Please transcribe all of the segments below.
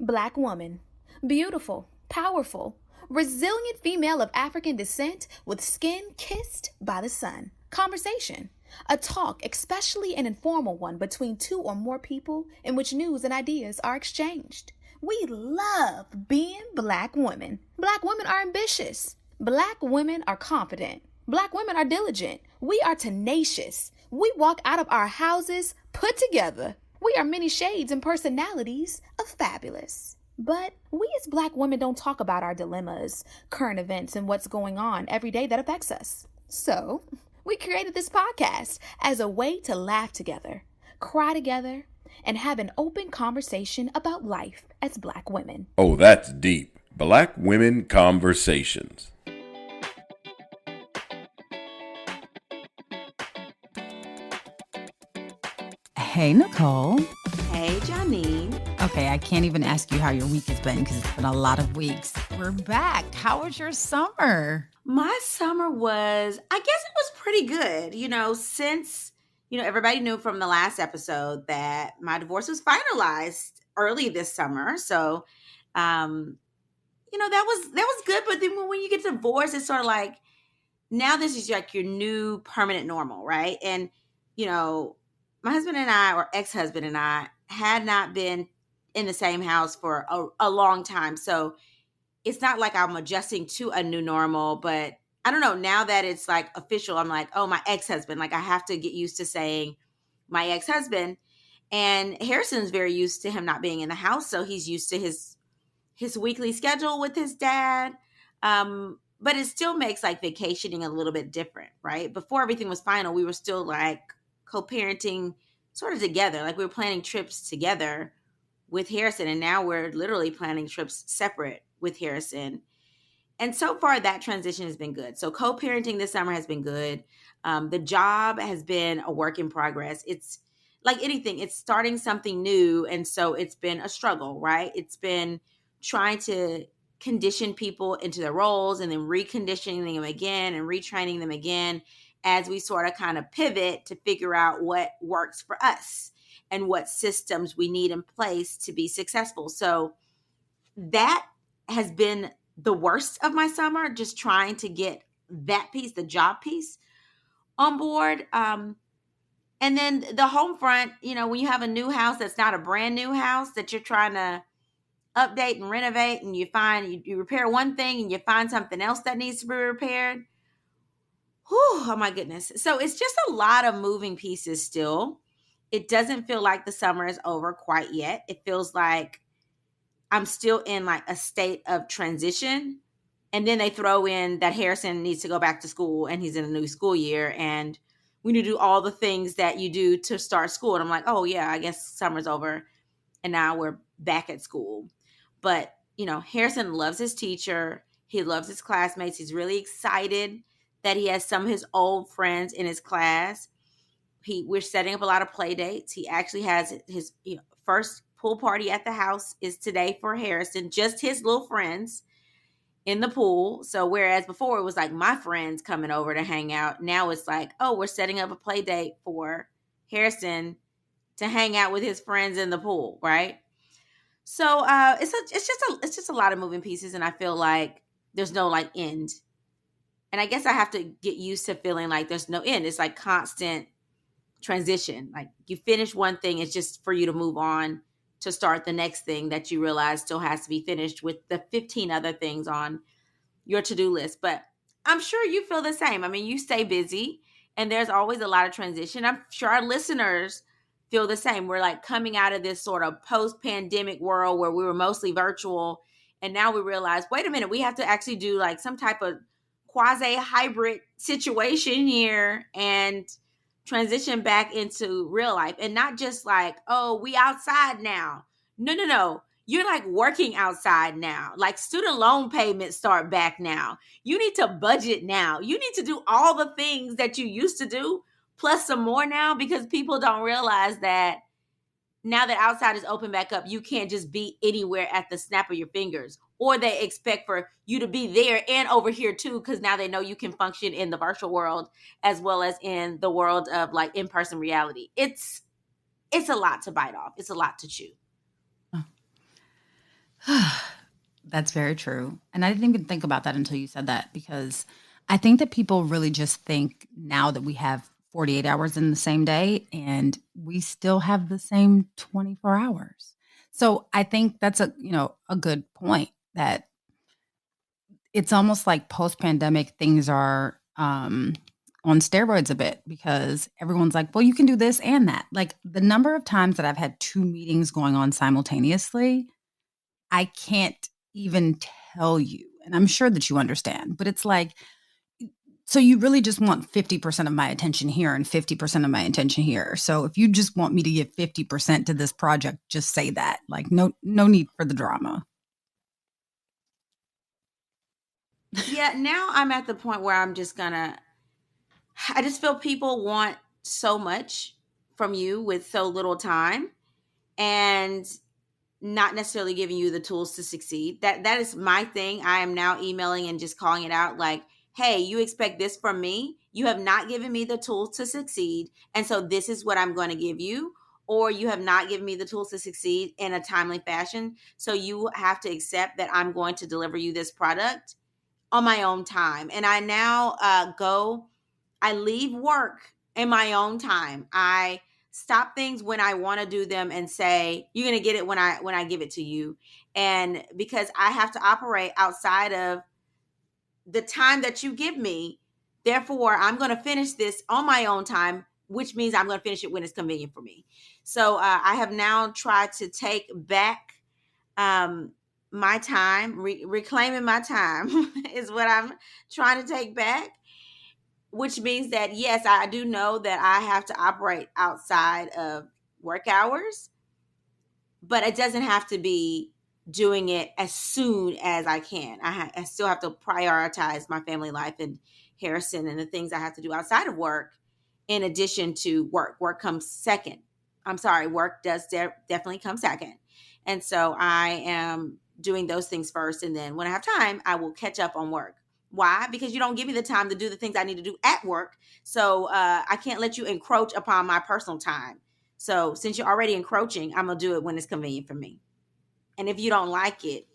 Black woman. Beautiful, powerful, resilient female of African descent with skin kissed by the sun. Conversation. A talk, especially an informal one between two or more people in which news and ideas are exchanged. We love being black women. Black women are ambitious. Black women are confident. Black women are diligent. We are tenacious. We walk out of our houses put together. We are many shades and personalities of fabulous. But we as black women don't talk about our dilemmas, current events, and what's going on every day that affects us. So, we created this podcast as a way to laugh together, cry together, and have an open conversation about life as black women. Oh, that's deep. Black Women Conversations. Hey, Nicole. Hey, Janine. Okay, I can't even ask you how your week has been because it's been a lot of weeks. We're back. How was your summer? My summer was, I guess it was pretty good. Since, everybody knew from the last episode that my divorce was finalized early this summer. So, that was good. But then when you get divorced, it's sort of like, now this is like your new permanent normal, right? And, my husband and I, or ex-husband and I, had not been in the same house for a long time. So it's not like I'm adjusting to a new normal, but I don't know. Now that it's like official, I'm like, oh, my ex-husband. Like I have to get used to saying my ex-husband. And Harrison's very used to him not being in the house. So he's used to his weekly schedule with his dad. But it still makes like vacationing a little bit different, right? Before everything was final, we were still like co-parenting sort of together. Like we were planning trips together with Harrison. And now we're literally planning trips separate with Harrison. And so far that transition has been good. So co-parenting this summer has been good. The job has been a work in progress. It's like anything, it's starting something new. And so it's been a struggle, right? It's been trying to condition people into their roles and then reconditioning them again and retraining them again as we sort of kind of pivot to figure out what works for us and what systems we need in place to be successful. So that has been the worst of my summer, just trying to get that piece, the job piece, on board. And then the home front, when you have a new house that's not a brand new house that you're trying to update and renovate, and you repair one thing and you find something else that needs to be repaired. Whew, oh my goodness. So it's just a lot of moving pieces still. It doesn't feel like the summer is over quite yet. It feels like I'm still in like a state of transition. And then they throw in that Harrison needs to go back to school and he's in a new school year. And we need to do all the things that you do to start school. And I'm like, oh yeah, I guess summer's over. And now we're back at school. But, Harrison loves his teacher. He loves his classmates. He's really excited that he has some of his old friends in his class. We're setting up a lot of play dates. He actually has his first pool party at the house is today for Harrison, just his little friends in the pool. So whereas before it was like my friends coming over to hang out, now it's like, oh, we're setting up a play date for Harrison to hang out with his friends in the pool, right? So it's just a lot of moving pieces, and I feel like there's no like end. And I guess I have to get used to feeling like there's no end. It's like constant transition. Like you finish one thing, it's just for you to move on to start the next thing that you realize still has to be finished with the 15 other things on your to-do list. But I'm sure you feel the same. I mean, you stay busy and there's always a lot of transition. I'm sure our listeners feel the same. We're like coming out of this sort of post-pandemic world where we were mostly virtual. And now we realize, wait a minute, we have to actually do like some type of quasi-hybrid situation here and transition back into real life. And not just like, oh, we outside now. No. You're like working outside now. Like student loan payments start back now. You need to budget now. You need to do all the things that you used to do, plus some more now, because people don't realize that now that outside is open back up, you can't just be anywhere at the snap of your fingers. Or they expect for you to be there and over here too, because now they know you can function in the virtual world as well as in the world of like in-person reality. It's a lot to bite off. It's a lot to chew. That's very true. And I didn't even think about that until you said that, because I think that people really just think now that we have 48 hours in the same day and we still have the same 24 hours. So I think that's a good point, that it's almost like post-pandemic things are on steroids a bit, because everyone's like, well, you can do this and that. Like the number of times that I've had two meetings going on simultaneously, I can't even tell you. And I'm sure that you understand, but it's like, so you really just want 50% of my attention here and 50% of my attention here. So if you just want me to give 50% to this project, just say that. Like no need for the drama. Yeah, now I'm at the point where I just feel people want so much from you with so little time, and not necessarily giving you the tools to succeed. That is my thing. I am now emailing and just calling it out like, hey, you expect this from me. You have not given me the tools to succeed. And so this is what I'm going to give you. Or you have not given me the tools to succeed in a timely fashion. So you have to accept that I'm going to deliver you this product on my own time. And I now I leave work in my own time. I stop things when I want to do them and say, you're going to get it when I give it to you. And because I have to operate outside of the time that you give me, therefore I'm going to finish this on my own time, which means I'm going to finish it when it's convenient for me. So I have now tried to take back my time, reclaiming my time is what I'm trying to take back, which means that, yes, I do know that I have to operate outside of work hours, but it doesn't have to be doing it as soon as I can. I still have to prioritize my family life and Harrison and the things I have to do outside of work in addition to work. Work comes second. I'm sorry, work does definitely come second. And so I am doing those things first. And then when I have time, I will catch up on work. Why? Because you don't give me the time to do the things I need to do at work. So I can't let you encroach upon my personal time. So since you're already encroaching, I'm going to do it when it's convenient for me. And if you don't like it,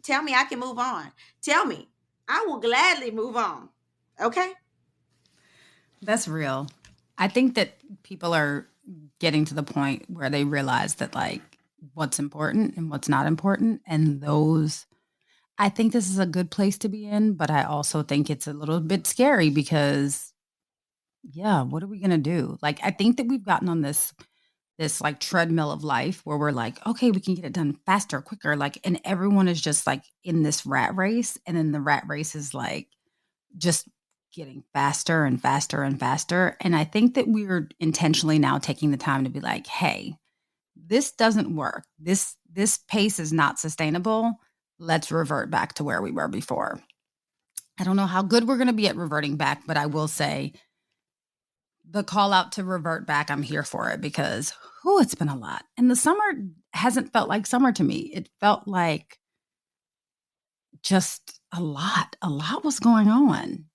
tell me I can move on. Tell me. I will gladly move on. Okay? That's real. I think that people are getting to the point where they realize that like what's important and what's not important. And I think this is a good place to be in, but I also think it's a little bit scary because, yeah, what are we going to do? Like, I think that we've gotten on this like treadmill of life where we're like, okay, we can get it done faster, quicker. Like, and everyone is just like in this rat race. And then the rat race is like just getting faster and faster and faster. And I think that we're intentionally now taking the time to be like, hey, this doesn't work. This pace is not sustainable. Let's revert back to where we were before. I don't know how good we're going to be at reverting back, but I will say the call out to revert back, I'm here for it because, it's been a lot. And the summer hasn't felt like summer to me. It felt like just a lot. A lot was going on,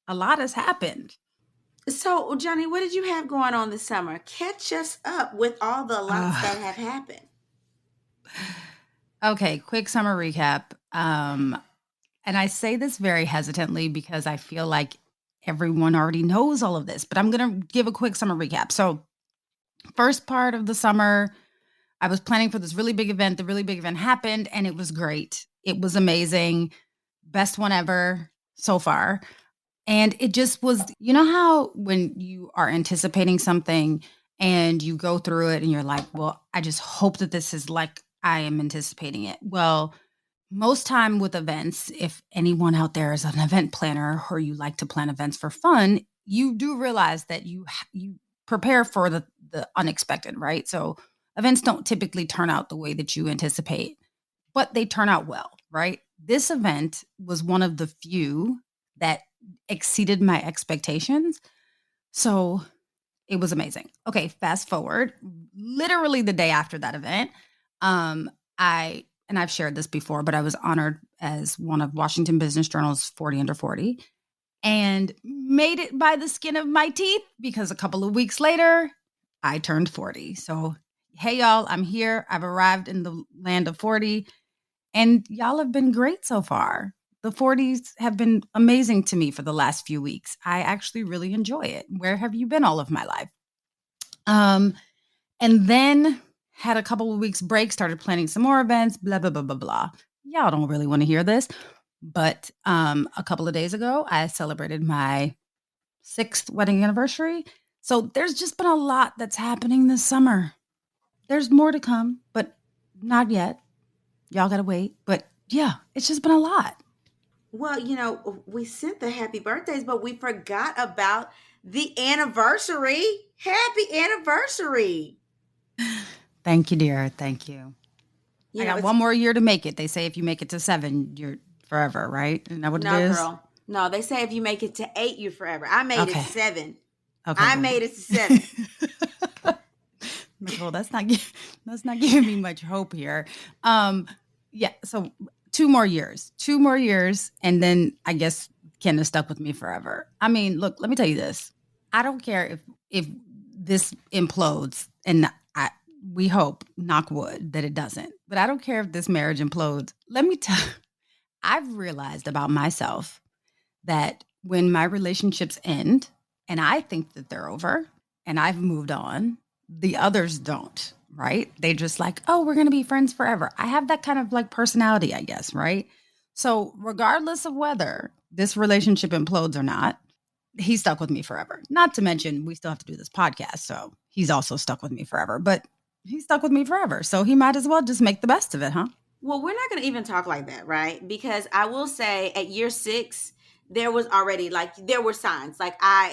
A lot has happened. So, Johnny, what did you have going on this summer? Catch us up with all the lots that have happened. Okay, quick summer recap. And I say this very hesitantly because I feel like everyone already knows all of this, but I'm going to give a quick summer recap. So, first part of the summer, I was planning for this really big event. The really big event happened and it was great. It was amazing. Best one ever so far. And it just was, you know how when you are anticipating something and you go through it and you're like, well, I just hope that this is like I am anticipating it. Well, most time with events, if anyone out there is an event planner or you like to plan events for fun, you do realize that you prepare for the unexpected, right? So events don't typically turn out the way that you anticipate, but they turn out well, right? This event was one of the few that exceeded my expectations. So it was amazing. Okay, fast forward, literally the day after that event, I've shared this before, but I was honored as one of Washington Business Journal's 40 Under 40 and made it by the skin of my teeth because a couple of weeks later, I turned 40. So, hey, y'all, I'm here. I've arrived in the land of 40. And y'all have been great so far. The 40s have been amazing to me for the last few weeks. I actually really enjoy it. Where have you been all of my life? And then had a couple of weeks break, started planning some more events, blah, blah, blah, blah, blah. Y'all don't really want to hear this. But a couple of days ago, I celebrated my 6th wedding anniversary. So there's just been a lot that's happening this summer. There's more to come, but not yet. Y'all got to wait. But yeah, it's just been a lot. Well, we sent the happy birthdays, but we forgot about the anniversary. Happy anniversary. Thank you, dear. Thank you. I got one more year to make it. They say if you make it to 7, you're forever, right? Isn't that what it is? No, girl. No, they say if you make it to 8, you're forever. I made it to 7. Okay, I made it to 7. Nicole, that's not giving me much hope here. Yeah, so 2 more years, and then I guess Ken is stuck with me forever. I mean, look, let me tell you this. I don't care if this implodes, and we hope, knock wood, that it doesn't. But I don't care if this marriage implodes. Let me tell you, I've realized about myself that when my relationships end, and I think that they're over, and I've moved on, the others don't, right? They just like, oh, we're going to be friends forever. I have that kind of like personality, I guess, right? So regardless of whether this relationship implodes or not, he's stuck with me forever. Not to mention, we still have to do this podcast. So he's also stuck with me forever, but he's stuck with me forever. So he might as well just make the best of it, huh? Well, we're not going to even talk like that, right? Because I will say at year 6, there was already there were signs.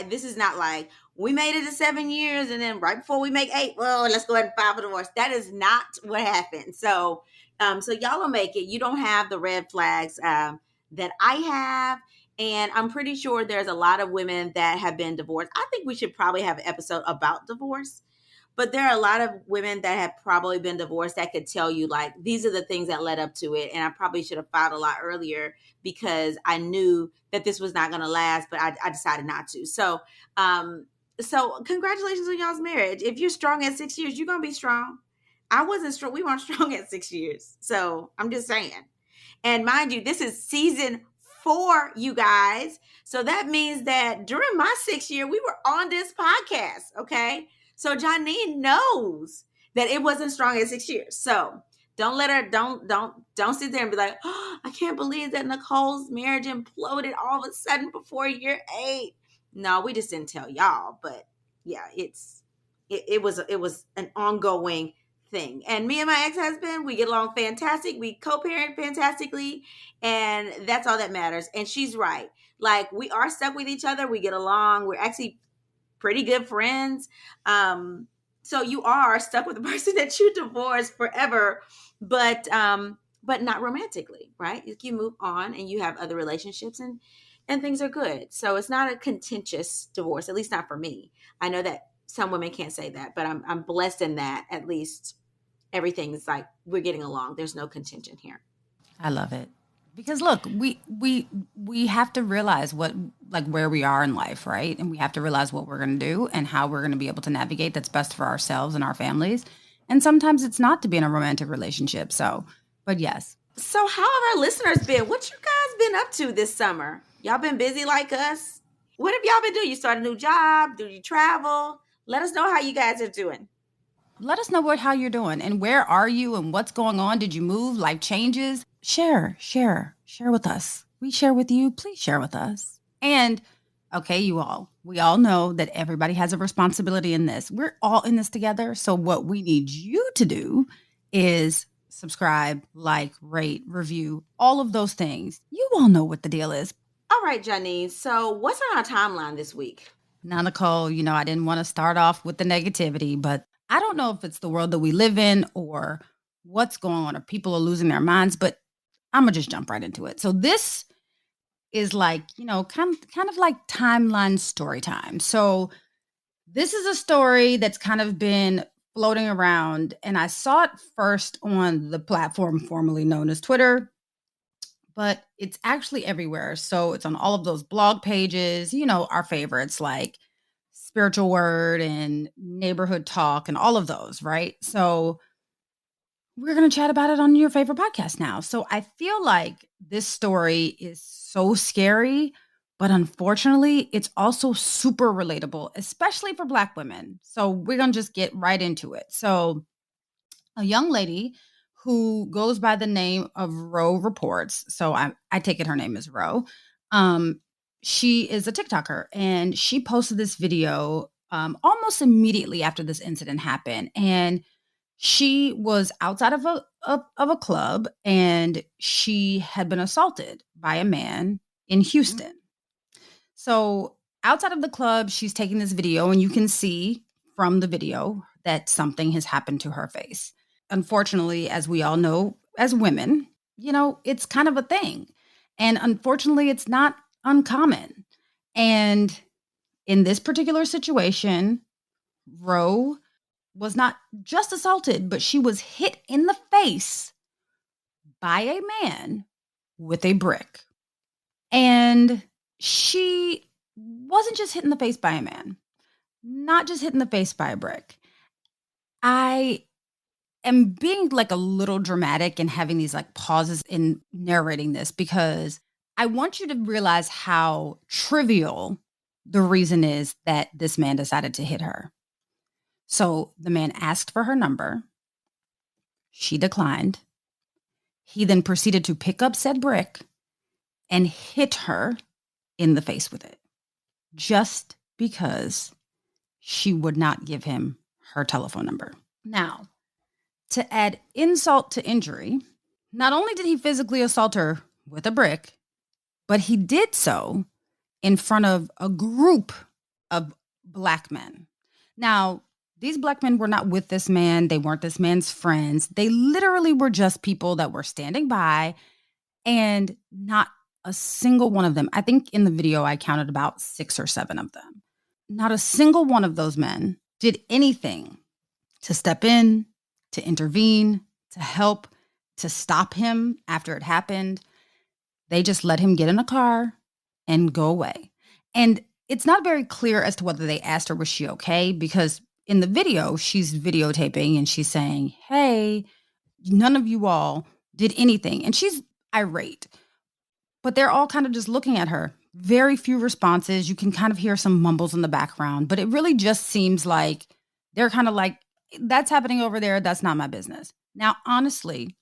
This is not like we made it to 7 years and then right before we make 8, well, let's go ahead and file for divorce. That is not what happened. So y'all will make it. You don't have the red flags that I have. And I'm pretty sure there's a lot of women that have been divorced. I think we should probably have an episode about divorce. But there are a lot of women that have probably been divorced that could tell you, these are the things that led up to it. And I probably should have filed a lot earlier because I knew that this was not going to last, but I decided not to. So congratulations on y'all's marriage. If you're strong at 6 years, you're going to be strong. I wasn't strong. We weren't strong at 6 years. So I'm just saying. And mind you, this is season 4, you guys. So that means that during my 6th year, we were on this podcast. Okay. So Janine knows that it wasn't strong at 6 years. So don't let her, don't sit there and be like, oh, I can't believe that Nicole's marriage imploded all of a sudden before year 8. No, we just didn't tell y'all. But yeah, it was an ongoing thing. And me and my ex-husband, we get along fantastic. We co-parent fantastically. And that's all that matters. And she's right. We are stuck with each other. We get along. We're actually pretty good friends. So you are stuck with the person that you divorced forever, but not romantically, right? You move on and you have other relationships and things are good. So it's not a contentious divorce, at least not for me. I know that some women can't say that, but I'm blessed in that at least everything is we're getting along. There's no contention here. I love it. Because look, we have to realize where we are in life, right? And we have to realize what we're going to do and how we're going to be able to navigate that's best for ourselves and our families. And sometimes it's not to be in a romantic relationship. So, but yes. So how have our listeners been? What you guys been up to this summer? Y'all been busy like us? What have y'all been doing? You start a new job? Do you travel? Let us know how you guys are doing. Let us know how you're doing and where are you and what's going on. Did you move? Life changes? Share with us. We share with you. Please share with us. And okay, we all know that everybody has a responsibility in this. We're all in this together. So what we need you to do is subscribe, rate, review, all of those things. You all know what the deal is. All right, Janine. So what's on our timeline this week? Now, Nicole, I didn't want to start off with the negativity, but I don't know if it's the world that we live in or what's going on or people are losing their minds, but I'm going to just jump right into it. So this is kind of like timeline story time. So this is a story that's kind of been floating around, and I saw it first on the platform formerly known as Twitter, but it's actually everywhere. So it's on all of those blog pages, our favorites like Spiritual Word and Neighborhood Talk and all of those, right? So we're going to chat about it on your favorite podcast now. So I feel like this story is so scary, but unfortunately, it's also super relatable, especially for Black women. So we're going to just get right into it. So a young lady who goes by the name of Ro Reports. So I take it her name is Ro. She is a TikToker, and she posted this video almost immediately after this incident happened. And she was outside of a club, and she had been assaulted by a man in Houston. So outside of the club, she's taking this video, and you can see from the video that something has happened to her face. Unfortunately, as we all know, as women, it's kind of a thing. And unfortunately, it's not uncommon. And in this particular situation, Ro was not just assaulted, but she was hit in the face by a man with a brick. And she wasn't just hit in the face by a man, not just hit in the face by a brick. I am being like a little dramatic and having these like pauses in narrating this because I want you to realize how trivial the reason is that this man decided to hit her. So the man asked for her number. She declined. He then proceeded to pick up said brick and hit her in the face with it, just because she would not give him her telephone number. Now, to add insult to injury, not only did he physically assault her with a brick, but he did so in front of a group of Black men. Now, these Black men were not with this man. They weren't this man's friends. They literally were just people that were standing by, and not a single one of them. I think in the video, I counted about 6 or 7 of them. Not a single one of those men did anything to step in, to intervene, to help, to stop him after it happened. They just let him get in a car and go away. And it's not very clear as to whether they asked her, was she okay? Because in the video, she's videotaping and she's saying, hey, none of you all did anything. And she's irate. But they're all kind of just looking at her. Very few responses. You can kind of hear some mumbles in the background. But it really just seems like they're kind of like, that's happening over there. That's not my business. Now, honestly,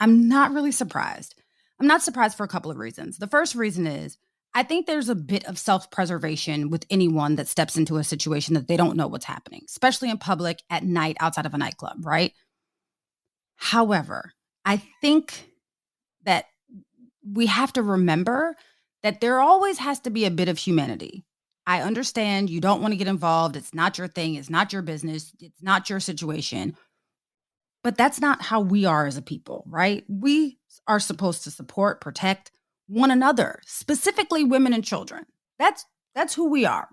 I'm not really surprised. I'm not surprised for a couple of reasons. The first reason is I think there's a bit of self-preservation with anyone that steps into a situation that they don't know what's happening, especially in public at night outside of a nightclub, right? However, I think that we have to remember that there always has to be a bit of humanity. I understand you don't want to get involved. It's not your thing. It's not your business. It's not your situation. But that's not how we are as a people, right? We are supposed to support, protect one another, specifically women and children. That's who we are.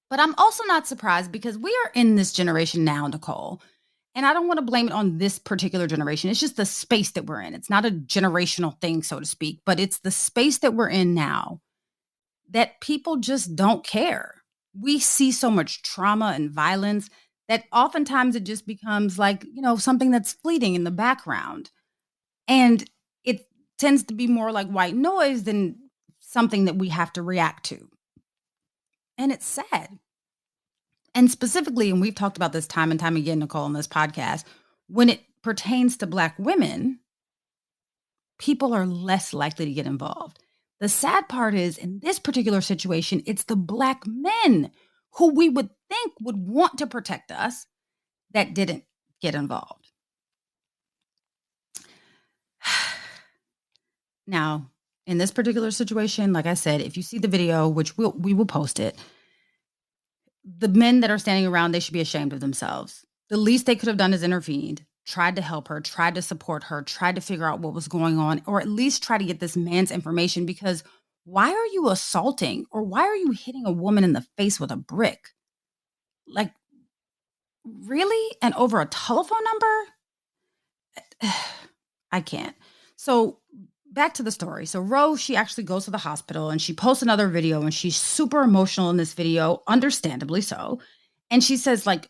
But I'm also not surprised because we are in this generation now, Nicole. And I don't want to blame it on this particular generation. It's just the space that we're in. It's not a generational thing, so to speak, but it's the space that we're in now that people just don't care. We see so much trauma and violence that oftentimes it just becomes like, something that's fleeting in the background. And it tends to be more like white noise than something that we have to react to. And it's sad. And specifically, and we've talked about this time and time again, Nicole, on this podcast, when it pertains to Black women, people are less likely to get involved. The sad part is, in this particular situation, it's the Black men who we would think would want to protect us that didn't get involved. Now, in this particular situation, like I said, if you see the video, which we will post it, the men that are standing around, they should be ashamed of themselves. The least they could have done is intervened, tried to help her, tried to support her, tried to figure out what was going on, or at least try to get this man's information, because why are you assaulting or why are you hitting a woman in the face with a brick? Like, really? And over a telephone number? I can't. So back to the story. So Ro, she actually goes to the hospital and she posts another video and she's super emotional in this video, understandably so. And she says, like,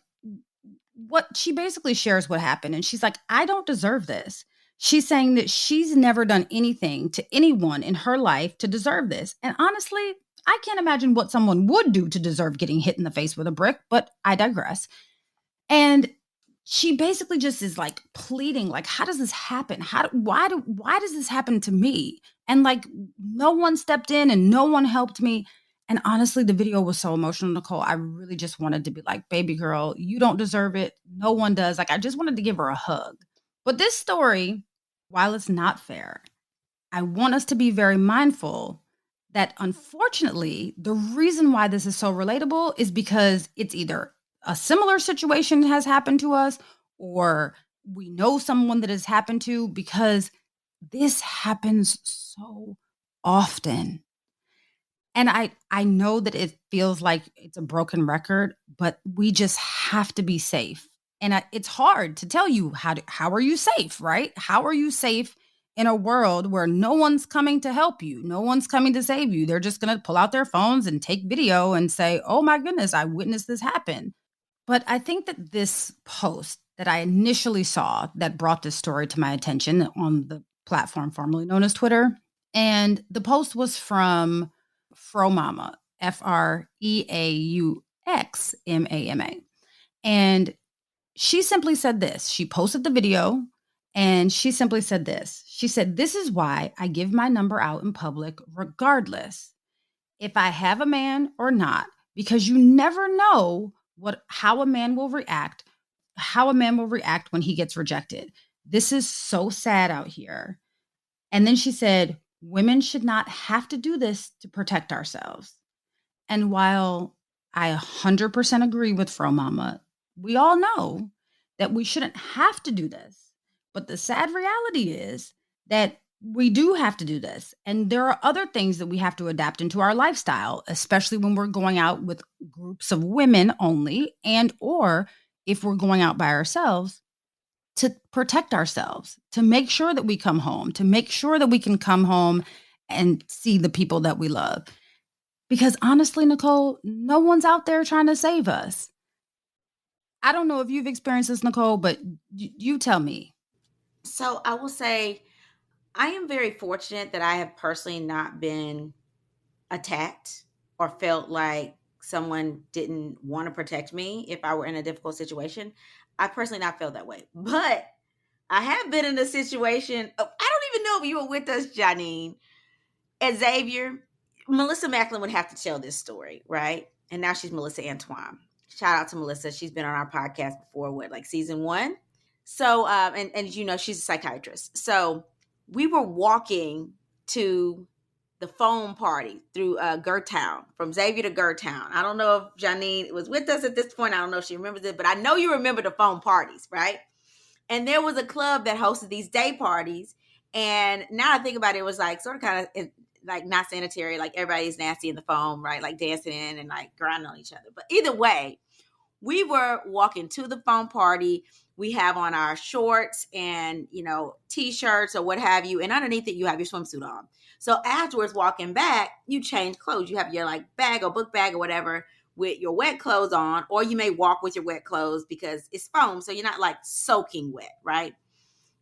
what she basically shares what happened. And she's like, I don't deserve this. She's saying that she's never done anything to anyone in her life to deserve this. And honestly, I can't imagine what someone would do to deserve getting hit in the face with a brick, but I digress. And she basically just is like pleading, like, how does this happen? Why does this happen to me? And like, no one stepped in and no one helped me. And honestly, the video was so emotional, Nicole. I really just wanted to be like, baby girl, you don't deserve it. No one does. Like, I just wanted to give her a hug. But this story, while it's not fair, I want us to be very mindful that unfortunately, the reason why this is so relatable is because it's either a similar situation has happened to us or we know someone that has happened to, because this happens so often. And I know that it feels like it's a broken record, but we just have to be safe. And it's hard to tell you how are you safe, right? How are you safe in a world where no one's coming to help you? No one's coming to save you. They're just going to pull out their phones and take video and say, oh my goodness, I witnessed this happen. But I think that this post that I initially saw that brought this story to my attention on the platform formerly known as Twitter, and the post was from Fro Mama, FREAUXMAMA. And she simply said this. She posted the video and she simply said this. She said, this is why I give my number out in public regardless if I have a man or not, because you never know how a man will react when he gets rejected. This is so sad out here. And then she said, women should not have to do this to protect ourselves. And while I 100% agree with Fro Mama, we all know that we shouldn't have to do this. But the sad reality is that we do have to do this. And there are other things that we have to adapt into our lifestyle, especially when we're going out with groups of women only, and or if we're going out by ourselves, to protect ourselves, to make sure that we come home, to make sure that we can come home and see the people that we love. Because honestly, Nicole, no one's out there trying to save us. I don't know if you've experienced this, Nicole, but you tell me. So I will say, I am very fortunate that I have personally not been attacked or felt like someone didn't want to protect me if I were in a difficult situation. I personally not felt that way. But I have been in a situation, I don't even know if you were with us, Janine, at Xavier. Melissa Macklin would have to tell this story, right? And now she's Melissa Antoine. Shout out to Melissa. She's been on our podcast before, like season 1. So, and you know, she's a psychiatrist. So we were walking to the foam party through Gertown, from Xavier to Gertown. I don't know if Janine was with us at this point. I don't know if she remembers it, but I know you remember the foam parties, right? And there was a club that hosted these day parties. And now I think about it, it was like sort of kind of like not sanitary, like everybody's nasty in the foam, right? Like dancing in and like grinding on each other. But either way, we were walking to the foam party. We have on our shorts and, you know, t-shirts or what have you. And underneath it, you have your swimsuit on. So afterwards, walking back, you change clothes. You have your like bag or book bag or whatever with your wet clothes on, or you may walk with your wet clothes because it's foam. So you're not like soaking wet, right?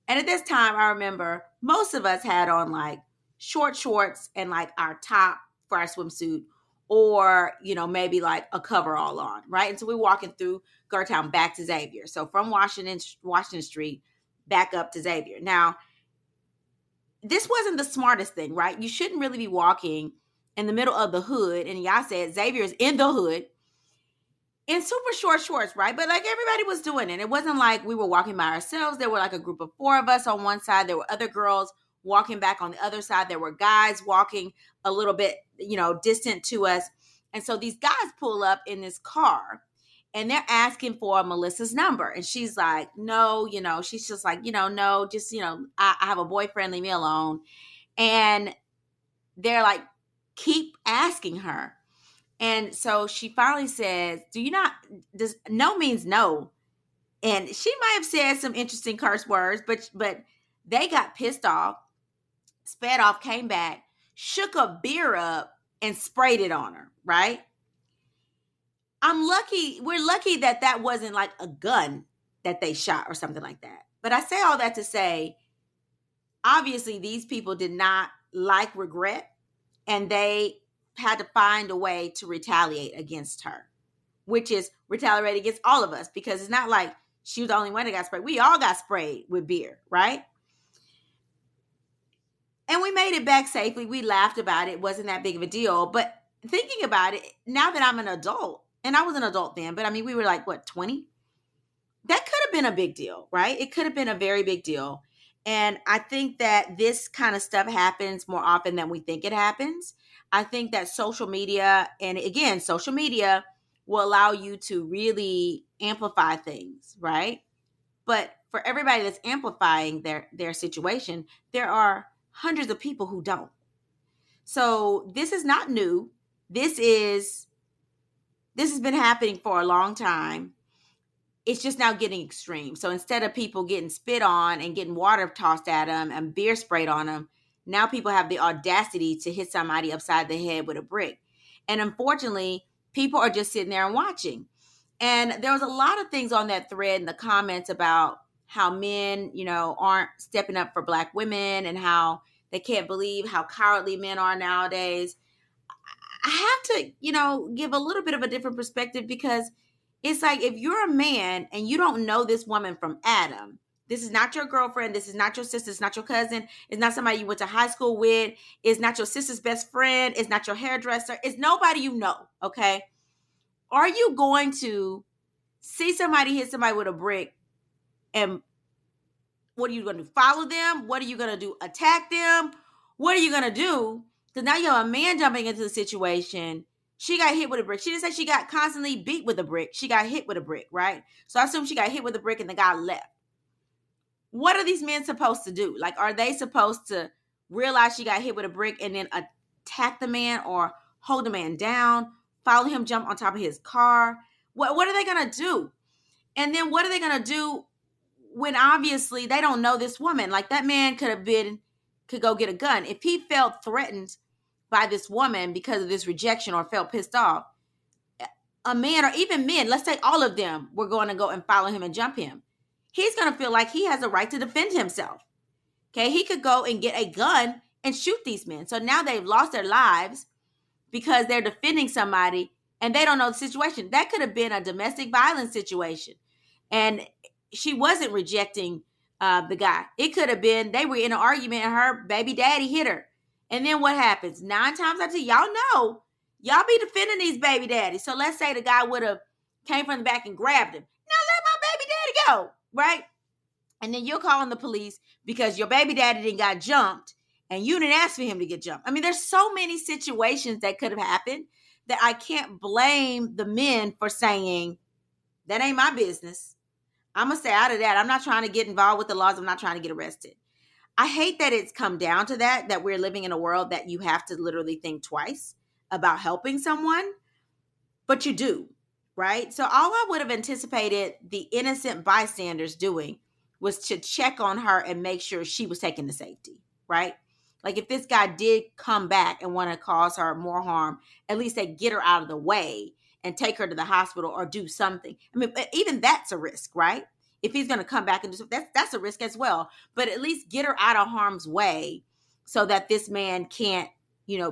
And at this time, I remember most of us had on like short shorts and like our top for our swimsuit, or, you know, maybe like a coverall on, right? And so we're walking through Gertown back to Xavier. So from Washington Street back up to Xavier. Now, this wasn't the smartest thing, right? You shouldn't really be walking in the middle of the hood. And y'all said Xavier is in the hood in super short shorts, right? But like everybody was doing it. It wasn't like we were walking by ourselves. There were like a group of 4 of us on one side. There were other girls walking back on the other side. There were guys walking a little bit, you know, distant to us. And so these guys pull up in this car and they're asking for Melissa's number. And she's like, no, you know, she's just like, you know, no, just, you know, I have a boyfriend, leave me alone. And they're like, keep asking her. And so she finally says, does no means no. And she might have said some interesting curse words, but they got pissed off, sped off, came back, shook a beer up and sprayed it on her, right? We're lucky that that wasn't like a gun that they shot or something like that. But I say all that to say, obviously these people did not like regret, and they had to find a way to retaliate against her, which is retaliate against all of us, because it's not like she was the only one that got sprayed. We all got sprayed with beer, right? And we made it back safely. We laughed about it. It wasn't that big of a deal. But thinking about it, now that I'm an adult, and I was an adult then, but I mean, we were like, what, 20? That could have been a big deal, right? It could have been a very big deal. And I think that this kind of stuff happens more often than we think it happens. I think that social media, and again, social media will allow you to really amplify things, right? But for everybody that's amplifying their situation, there are hundreds of people who don't. So this is not new. This has been happening for a long time. It's just now getting extreme. So instead of people getting spit on and getting water tossed at them and beer sprayed on them, now people have the audacity to hit somebody upside the head with a brick. And unfortunately, people are just sitting there and watching. And there was a lot of things on that thread in the comments about how men, aren't stepping up for Black women, and how they can't believe how cowardly men are nowadays. I have to, give a little bit of a different perspective, because it's like, if you're a man and you don't know this woman from Adam, this is not your girlfriend, this is not your sister, it's not your cousin, it's not somebody you went to high school with, it's not your sister's best friend, it's not your hairdresser, it's nobody you know, okay? Are you going to see somebody hit somebody with a brick, and what are you going to do? Follow them? What are you going to do? Attack them? What are you going to do? Because now you have a man jumping into the situation. She got hit with a brick. She didn't say she got constantly beat with a brick. She got hit with a brick, right? So I assume she got hit with a brick and the guy left. What are these men supposed to do? Like, are they supposed to realize she got hit with a brick and then attack the man, or hold the man down, follow him, jump on top of his car? What are they going to do? And then what are they going to do when obviously they don't know this woman? Like, that man could go get a gun. If he felt threatened by this woman because of this rejection, or felt pissed off, a man, or even men, let's say all of them were going to go and follow him and jump him, he's going to feel like he has a right to defend himself. Okay, he could go and get a gun and shoot these men. So now they've lost their lives because they're defending somebody and they don't know the situation. That could have been a domestic violence situation, and she wasn't rejecting the guy. It could have been they were in an argument and her baby daddy hit her. And then what happens? 9 times out of 10, y'all be defending these baby daddies. So let's say the guy would have came from the back and grabbed him. Now let my baby daddy go, right? And then you're calling the police because your baby daddy didn't got jumped and you didn't ask for him to get jumped. I mean, there's so many situations that could have happened that I can't blame the men for saying, that ain't my business. I'm going to stay out of that. I'm not trying to get involved with the laws. I'm not trying to get arrested. I hate that it's come down to that we're living in a world that you have to literally think twice about helping someone, but you do, right? So all I would have anticipated the innocent bystanders doing was to check on her and make sure she was taken to safety, right? Like, if this guy did come back and want to cause her more harm, at least they get her out of the way and take her to the hospital or do something. I mean, even that's a risk, right? If he's going to come back and do something, that's a risk as well. But at least get her out of harm's way so that this man can't,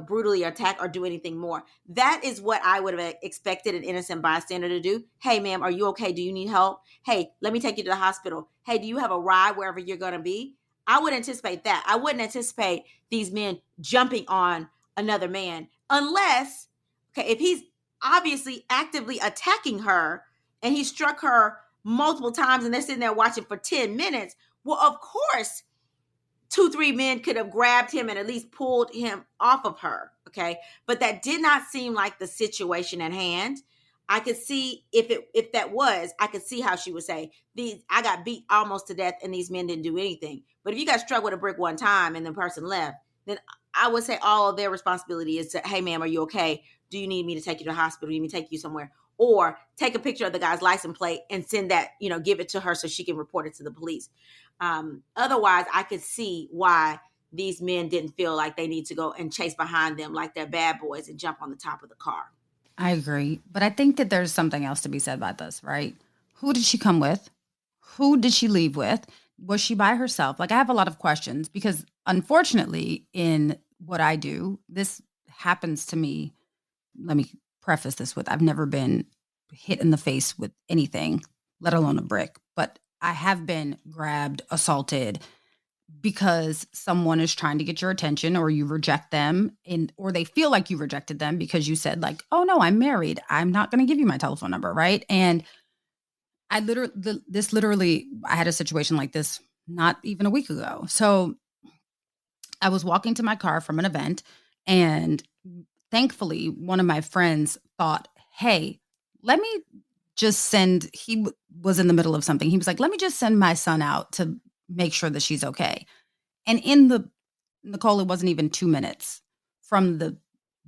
brutally attack or do anything more. That is what I would have expected an innocent bystander to do. Hey, ma'am, are you okay? Do you need help? Hey, let me take you to the hospital. Hey, do you have a ride wherever you're going to be? I would anticipate that. I wouldn't anticipate these men jumping on another man unless, if he's obviously actively attacking her and he struck her multiple times and they're sitting there watching for 10 minutes. Well, of course, 2-3 men could have grabbed him and at least pulled him off of her. Okay. But that did not seem like the situation at hand. I could see if that was, I could see how she would say, I got beat almost to death and these men didn't do anything. But if you got struck with a brick one time and the person left, then I would say all of their responsibility is to, hey, ma'am, are you okay? Do you need me to take you to the hospital? Do you need me to take you somewhere? Or take a picture of the guy's license plate and send that, give it to her so she can report it to the police. Otherwise, I could see why these men didn't feel like they need to go and chase behind them like they're bad boys and jump on the top of the car. I agree. But I think that there's something else to be said about this, right? Who did she come with? Who did she leave with? Was she by herself? Like, I have a lot of questions because unfortunately, in what I do, this happens to me. Let me preface this with I've never been hit in the face with anything, let alone a brick, but I have been grabbed, assaulted, because someone is trying to get your attention or you reject them or they feel like you rejected them because you said like, "Oh no, I'm married. I'm not going to give you my telephone number," right? And I had a situation like this not even a week ago. So, I was walking to my car from an event and thankfully one of my friends thought, "Hey, let me just send was in the middle of something. He was like, "Let me just send my son out to make sure that she's okay." And Nicole, it wasn't even 2 minutes from the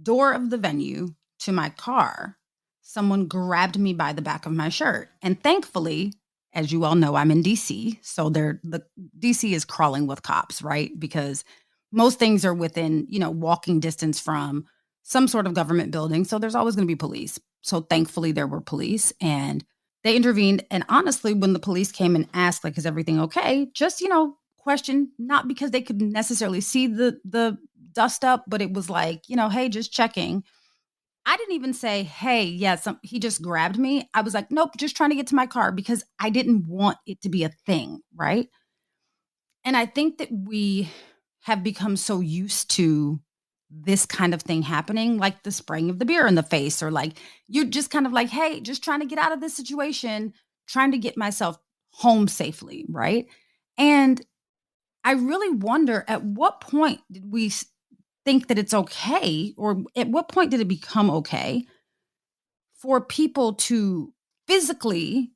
door of the venue to my car, someone grabbed me by the back of my shirt. And thankfully, as you all know, I'm in DC. So the DC is crawling with cops, right? Because most things are within, walking distance from some sort of government building. So there's always going to be police. So thankfully there were police and they intervened. And honestly, when the police came and asked, like, is everything okay? Just, question, not because they could necessarily see the dust up, but it was like, hey, just checking. I didn't even say, hey, yes, he just grabbed me. I was like, nope, just trying to get to my car because I didn't want it to be a thing, right? And I think that we have become so used to this kind of thing happening, like the spraying of the beer in the face, or like you're just kind of like, hey, just trying to get out of this situation, trying to get myself home safely, right? And I really wonder at what point did we think that it's okay, or at what point did it become okay for people to physically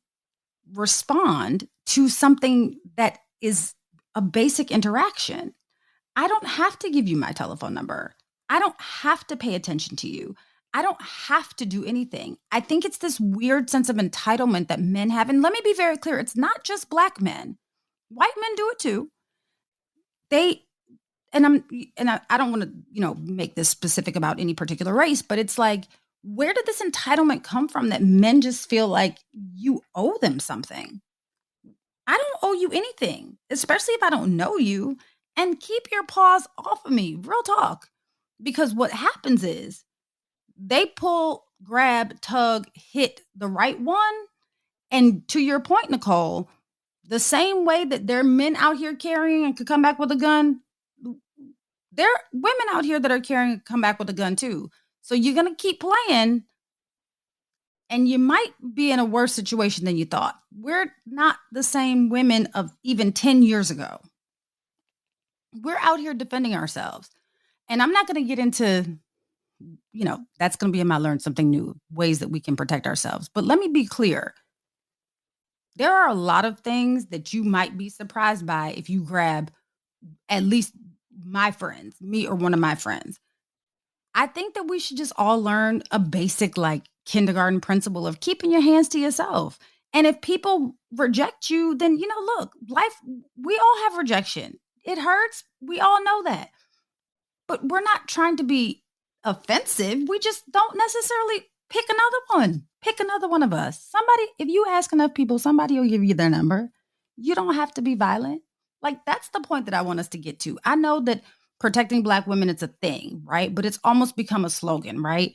respond to something that is a basic interaction? I don't have to give you my telephone number. I don't have to pay attention to you. I don't have to do anything. I think it's this weird sense of entitlement that men have. And let me be very clear, it's not just Black men. White men do it too. They I don't want to, make this specific about any particular race, but it's like, where did this entitlement come from that men just feel like you owe them something? I don't owe you anything, especially if I don't know you. And keep your paws off of me, real talk. Because what happens is they pull, grab, tug, hit the right one. And to your point, Nicole, the same way that there are men out here carrying and could come back with a gun, there are women out here that are carrying and come back with a gun too. So you're going to keep playing and you might be in a worse situation than you thought. We're not the same women of even 10 years ago. We're out here defending ourselves. And I'm not going to get into, that's going to be in my Learn Something New, ways that we can protect ourselves. But let me be clear. There are a lot of things that you might be surprised by if you grab at least my friends, me or one of my friends. I think that we should just all learn a basic like kindergarten principle of keeping your hands to yourself. And if people reject you, then, look, life, we all have rejection. It hurts. We all know that. But we're not trying to be offensive. We just don't necessarily pick another one. Pick another one of us. Somebody, if you ask enough people, somebody will give you their number. You don't have to be violent. Like, that's the point that I want us to get to. I know that protecting Black women, it's a thing, right? But it's almost become a slogan, right?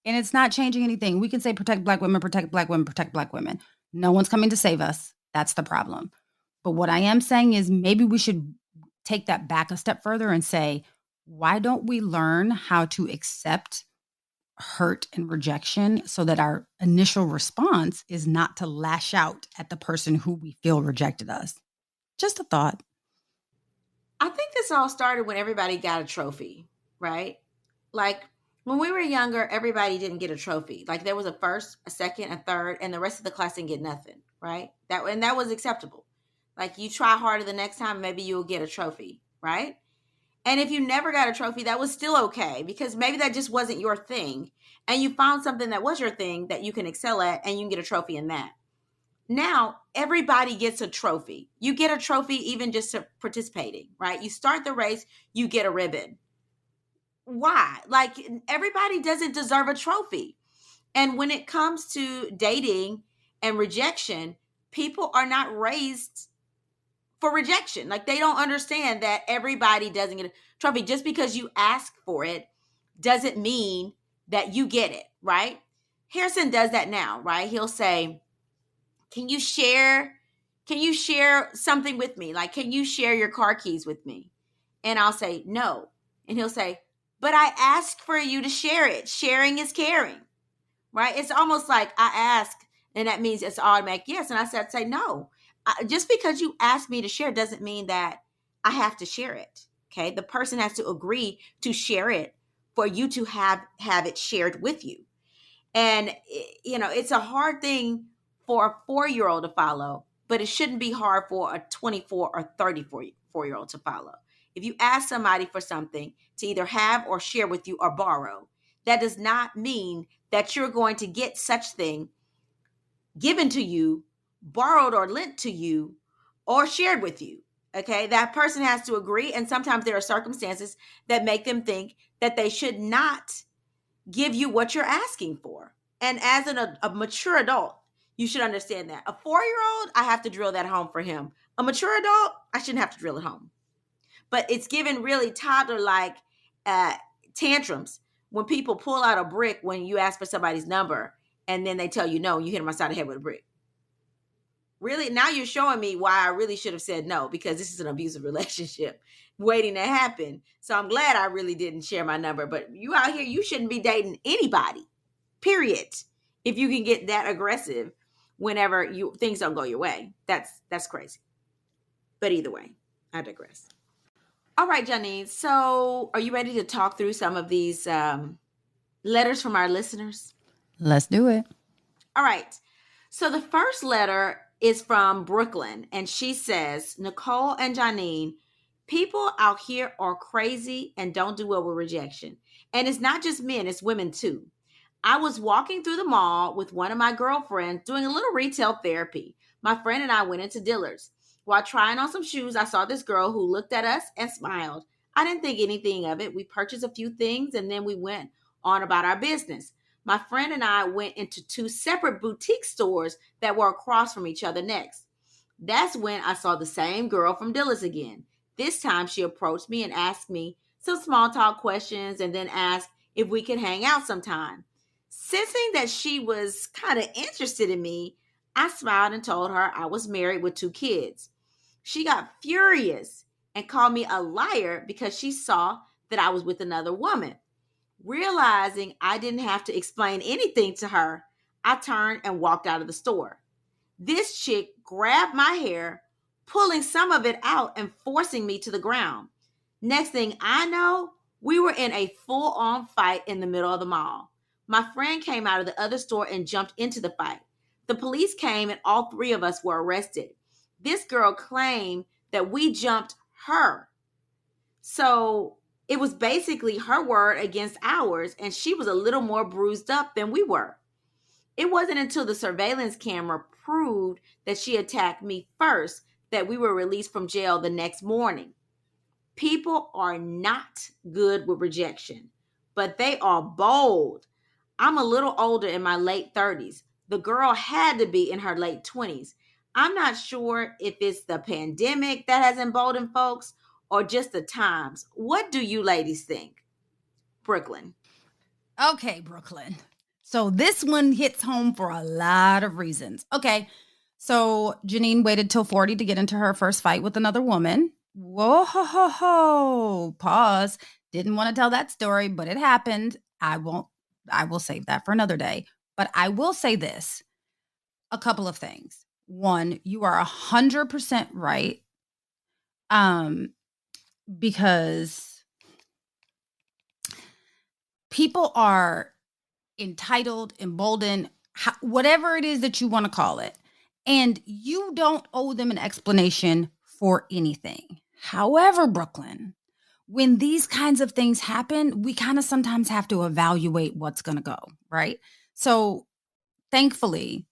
And it's not changing anything. We can say protect Black women, protect Black women, protect Black women. No one's coming to save us. That's the problem. But what I am saying is maybe we should take that back a step further and say, why don't we learn how to accept hurt and rejection so that our initial response is not to lash out at the person who we feel rejected us? Just a thought. I think this all started when everybody got a trophy, right? Like when we were younger, everybody didn't get a trophy. Like there was a first, a second, a third, and the rest of the class didn't get nothing, right? That was acceptable. Like you try harder the next time, maybe you'll get a trophy, right? And if you never got a trophy, that was still okay because maybe that just wasn't your thing. And you found something that was your thing that you can excel at and you can get a trophy in that. Now, everybody gets a trophy. You get a trophy even just to participating, right? You start the race, you get a ribbon. why? Like, everybody doesn't deserve a trophy. And when it comes to dating and rejection, people are not raised for rejection. Like, they don't understand that everybody doesn't get a trophy. Just because you ask for it doesn't mean that you get it, right? Harrison does that now, right? He'll say, can you share something with me? Like, can you share your car keys with me? And I'll say, no. And he'll say, but I asked for you to share it. Sharing is caring, right? It's almost like I ask, and that means it's automatic yes. And I said, say no. Just because you ask me to share doesn't mean that I have to share it. Okay. The person has to agree to share it for you to have it shared with you. And, it's a hard thing for a 4-year-old to follow, but it shouldn't be hard for a 24 or 34-year-old to follow. If you ask somebody for something to either have or share with you or borrow, that does not mean that you're going to get such thing given to you, borrowed or lent to you, or shared with you. Okay, that person has to agree. And sometimes there are circumstances that make them think that they should not give you what you're asking for. And as a mature adult, you should understand that. A 4-year-old, I have to drill that home for him. A mature adult, I shouldn't have to drill it home. But it's given really toddler-like tantrums when people pull out a brick when you ask for somebody's number and then they tell you no, and you hit them upside the head with a brick. Really, now you're showing me why I really should have said no, because this is an abusive relationship waiting to happen. So I'm glad I really didn't share my number. But you out here, you shouldn't be dating anybody, period. If you can get that aggressive whenever things don't go your way, that's crazy. But either way, I digress. All right, Janine. So are you ready to talk through some of these letters from our listeners? Let's do it. All right. So the first letter is from Brooklyn, and she says, Nicole and Janine, people out here are crazy and don't do well with rejection. And it's not just men, it's women too. I was walking through the mall with one of my girlfriends doing a little retail therapy. My friend and I went into Dillard's. While trying on some shoes, I saw this girl who looked at us and smiled. I didn't think anything of it. We purchased a few things and then we went on about our business. My friend and I went into 2 separate boutique stores that were across from each other next. That's when I saw the same girl from Dillard's again. This time she approached me and asked me some small talk questions and then asked if we could hang out sometime. Sensing that she was kind of interested in me, I smiled and told her I was married with 2 kids. She got furious and called me a liar because she saw that I was with another woman. Realizing I didn't have to explain anything to her, I turned and walked out of the store. This chick grabbed my hair, pulling some of it out and forcing me to the ground. Next thing I know, we were in a full-on fight in the middle of the mall. My friend came out of the other store and jumped into the fight. The police came and all 3 of us were arrested. This girl claimed that we jumped her. So it was basically her word against ours, and she was a little more bruised up than we were. It wasn't until the surveillance camera proved that she attacked me first that we were released from jail the next morning. People are not good with rejection, but they are bold. I'm a little older, in my late 30s. The girl had to be in her late 20s. I'm not sure if it's the pandemic that has emboldened folks or just the times. What do you ladies think? Brooklyn. Okay, Brooklyn. So this one hits home for a lot of reasons. Okay, so Janine waited till 40 to get into her first fight with another woman. Whoa, ho, ho, ho. Pause. Didn't want to tell that story, but it happened. I will save that for another day. But I will say this, a couple of things. One, you are 100% right. Because people are entitled, emboldened, whatever it is that you want to call it. And you don't owe them an explanation for anything. However, Brooklyn, when these kinds of things happen, we kind of sometimes have to evaluate what's going to go, right? So thankfully,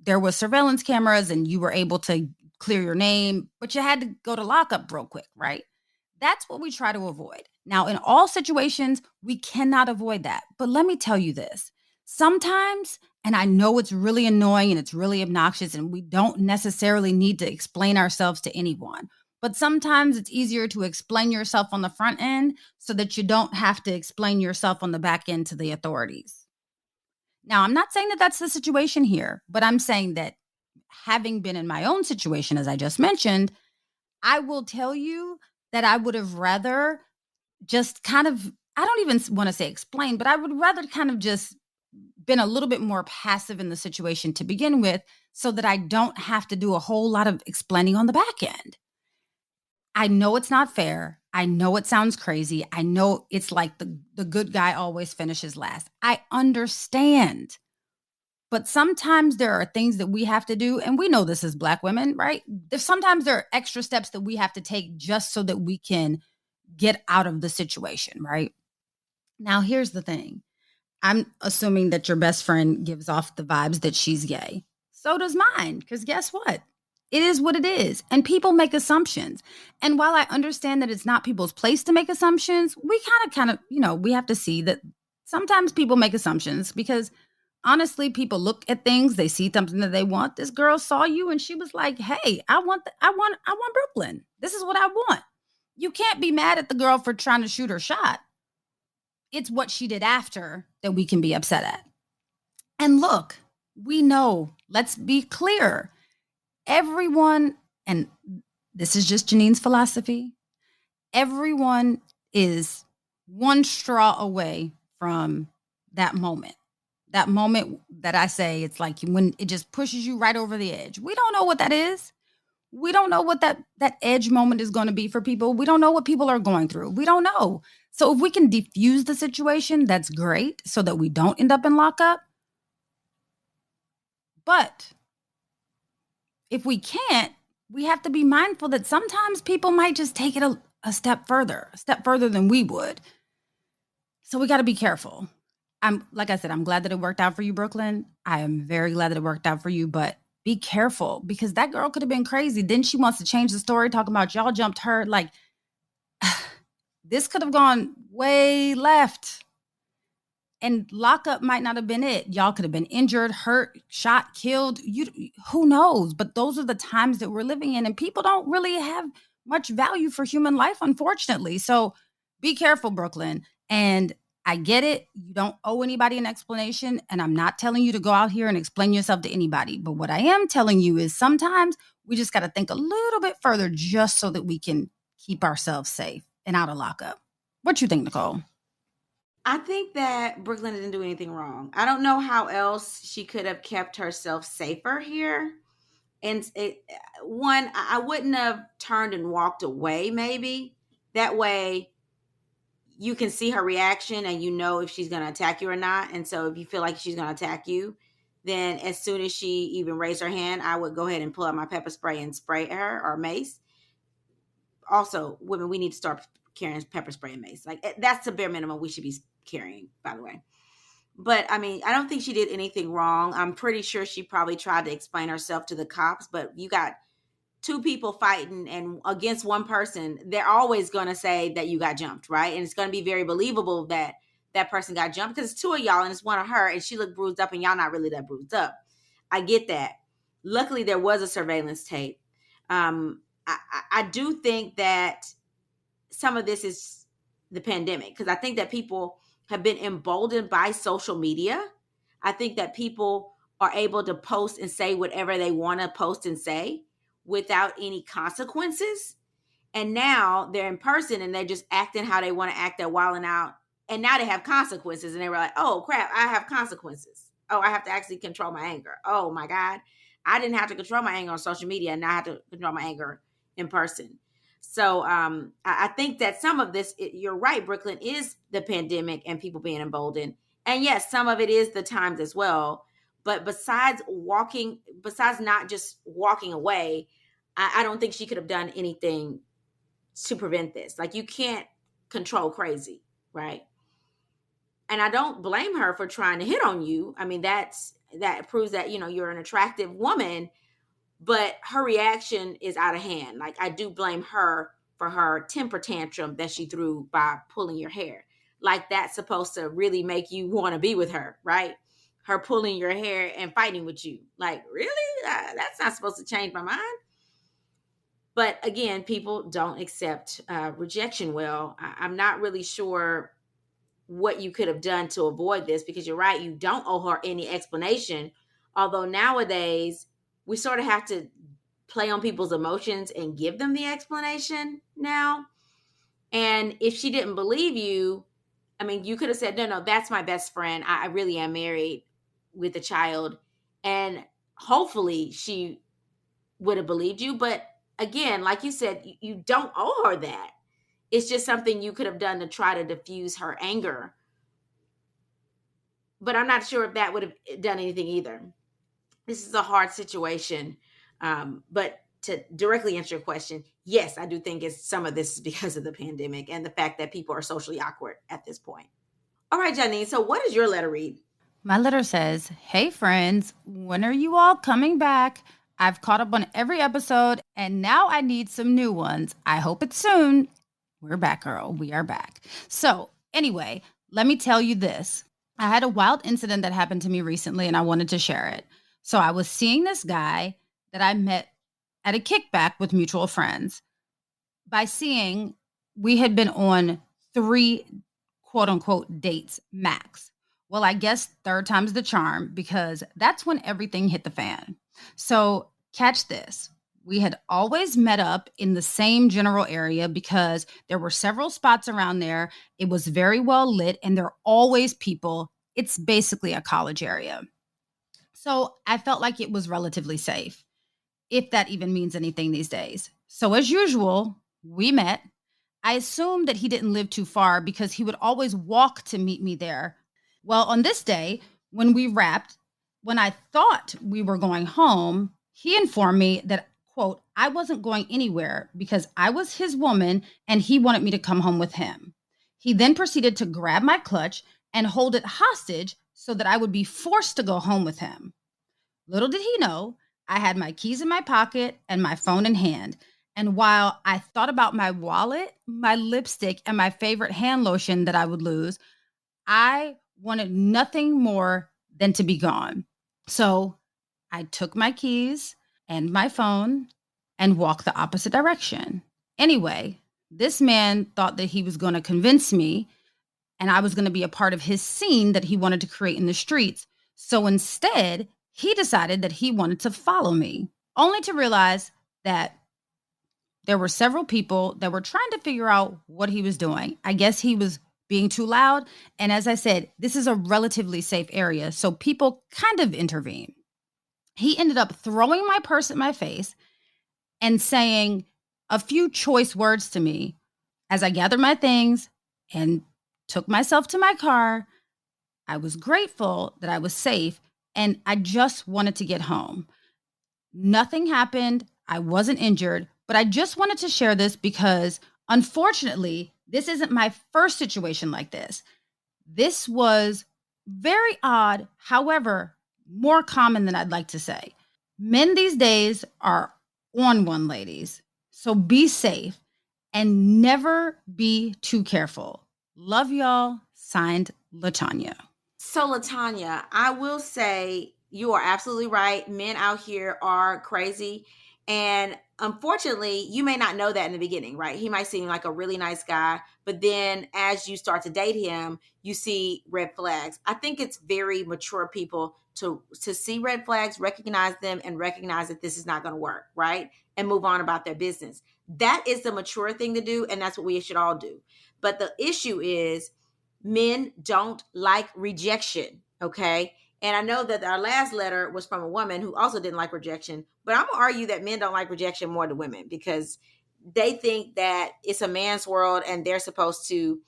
there was surveillance cameras and you were able to clear your name, but you had to go to lockup real quick, right? That's what we try to avoid. Now, in all situations, we cannot avoid that. But let me tell you this. Sometimes, and I know it's really annoying and it's really obnoxious, and we don't necessarily need to explain ourselves to anyone. But sometimes it's easier to explain yourself on the front end so that you don't have to explain yourself on the back end to the authorities. Now, I'm not saying that that's the situation here, but I'm saying that having been in my own situation, as I just mentioned, I will tell you that I would have rather just kind of, I don't even want to say explain, but I would rather kind of just been a little bit more passive in the situation to begin with so that I don't have to do a whole lot of explaining on the back end. I know it's not fair. I know it sounds crazy. I know it's like the good guy always finishes last. I understand. But sometimes there are things that we have to do, and we know this as Black women, right? Sometimes there are extra steps that we have to take just so that we can get out of the situation, right? Now, here's the thing. I'm assuming that your best friend gives off the vibes that she's gay. So does mine, because guess what? It is what it is. And people make assumptions. And while I understand that it's not people's place to make assumptions, we kind of, we have to see that sometimes people make assumptions because honestly, people look at things, they see something that they want. This girl saw you and she was like, hey, I want Brooklyn. This is what I want. You can't be mad at the girl for trying to shoot her shot. It's what she did after that we can be upset at. And look, we know, let's be clear. Everyone, and this is just Janine's philosophy, everyone is one straw away from that moment. That moment that I say, it's like when it just pushes you right over the edge. We don't know what that is. We don't know what that edge moment is going to be for people. We don't know what people are going through. We don't know. So if we can diffuse the situation, that's great so that we don't end up in lockup. But if we can't, we have to be mindful that sometimes people might just take it a step further than we would. So we got to be careful. Like I said, I'm glad that it worked out for you, Brooklyn. I am very glad that it worked out for you, but be careful because that girl could have been crazy. Then she wants to change the story, talking about y'all jumped her. Like, this could have gone way left. And lockup might not have been it. Y'all could have been injured, hurt, shot, killed. Who knows? But those are the times that we're living in. And people don't really have much value for human life, unfortunately. So be careful, Brooklyn. And I get it. You don't owe anybody an explanation. And I'm not telling you to go out here and explain yourself to anybody. But what I am telling you is sometimes we just got to think a little bit further just so that we can keep ourselves safe and out of lockup. What you think, Nicole? I think that Brooklyn didn't do anything wrong. I don't know how else she could have kept herself safer here. And I wouldn't have turned and walked away, maybe. That way you can see her reaction and you know if she's going to attack you or not. And so if you feel like she's going to attack you, then as soon as she even raised her hand, I would go ahead and pull out my pepper spray and spray her, or mace. Also, women, we need to start carrying pepper spray and mace. Like, that's the bare minimum we should be carrying, by the way. But I mean, I don't think she did anything wrong. I'm pretty sure she probably tried to explain herself to the cops, but you got two people fighting and against one person, they're always going to say that you got jumped, right? And it's going to be very believable that that person got jumped because it's two of y'all and it's one of her and she looked bruised up and y'all not really that bruised up. I get that. Luckily, there was a surveillance tape. I do think that some of this is the pandemic because I think that people have been emboldened by social media. I think that people are able to post and say whatever they want to post and say without any consequences. And now they're in person and they're just acting how they want to act. They're wilding out. And now they have consequences. And they were like, oh, crap, I have consequences. Oh, I have to actually control my anger. Oh, my God. I didn't have to control my anger on social media. And now I have to control my anger in person. So I think that some of this, you're right, Brooklyn, is the pandemic and people being emboldened. And yes, some of it is the times as well. But besides not just walking away, I don't think she could have done anything to prevent this. Like, you can't control crazy, right? And I don't blame her for trying to hit on you. I mean, that proves that, you're an attractive woman, but her reaction is out of hand. Like, I do blame her for her temper tantrum that she threw by pulling your hair. Like that's supposed to really make you want to be with her, right? Her pulling your hair and fighting with you. Like, really? That's not supposed to change my mind. But again, people don't accept rejection well. I'm not really sure what you could have done to avoid this, because you're right, you don't owe her any explanation. Although nowadays, we sort of have to play on people's emotions and give them the explanation now. And if she didn't believe you, I mean, you could have said, no, that's my best friend. I really am married with a child. And hopefully she would have believed you. But again, like you said, you don't owe her that. It's just something you could have done to try to diffuse her anger. But I'm not sure if that would have done anything either. This is a hard situation. But to directly answer your question, yes, I do think some of this is because of the pandemic and the fact that people are socially awkward at this point. All right, Janine, so what does your letter read? My letter says, "Hey friends, when are you all coming back? I've caught up on every episode and now I need some new ones. I hope it's soon." We're back, girl. We are back. So anyway, let me tell you this. I had a wild incident that happened to me recently and I wanted to share it. So I was seeing this guy that I met at a kickback with mutual friends. By seeing, we had been on 3 quote unquote dates max. Well, I guess third time's the charm, because that's when everything hit the fan. So catch this. We had always met up in the same general area because there were several spots around there. It was very well lit and there are always people. It's basically a college area. So I felt like it was relatively safe, if that even means anything these days. So as usual, we met. I assumed that he didn't live too far because he would always walk to meet me there. Well, on this day, when we wrapped, when I thought we were going home, he informed me that, quote, I wasn't going anywhere because I was his woman and he wanted me to come home with him. He then proceeded to grab my clutch and hold it hostage so that I would be forced to go home with him. Little did he know, I had my keys in my pocket and my phone in hand. And while I thought about my wallet, my lipstick, and my favorite hand lotion that I would lose, I wanted nothing more than to be gone. So I took my keys and my phone and walked the opposite direction. Anyway, this man thought that he was going to convince me and I was going to be a part of his scene that he wanted to create in the streets. So instead, he decided that he wanted to follow me, only to realize that there were several people that were trying to figure out what he was doing. I guess he was being too loud. And as I said, this is a relatively safe area, so people kind of intervene. He ended up throwing my purse at my face and saying a few choice words to me as I gathered my things and took myself to my car. I was grateful that I was safe and I just wanted to get home. Nothing happened. I wasn't injured, but I just wanted to share this because unfortunately, this isn't my first situation like this. This was very odd, however, more common than I'd like to say. Men these days are on one, ladies. So be safe and never be too careful. Love y'all. Signed, LaTanya. So, LaTanya, I will say you are absolutely right. Men out here are crazy. And unfortunately, you may not know that in the beginning, right? He might seem like a really nice guy, but then as you start to date him, you see red flags. I think it's very mature people to see red flags, recognize them, and recognize that this is not going to work, right? And move on about their business. That is the mature thing to do, and that's what we should all do. But the issue is men don't like rejection, okay? And I know that our last letter was from a woman who also didn't like rejection, but I'm going to argue that men don't like rejection more than women because they think that it's a man's world and they're supposed to,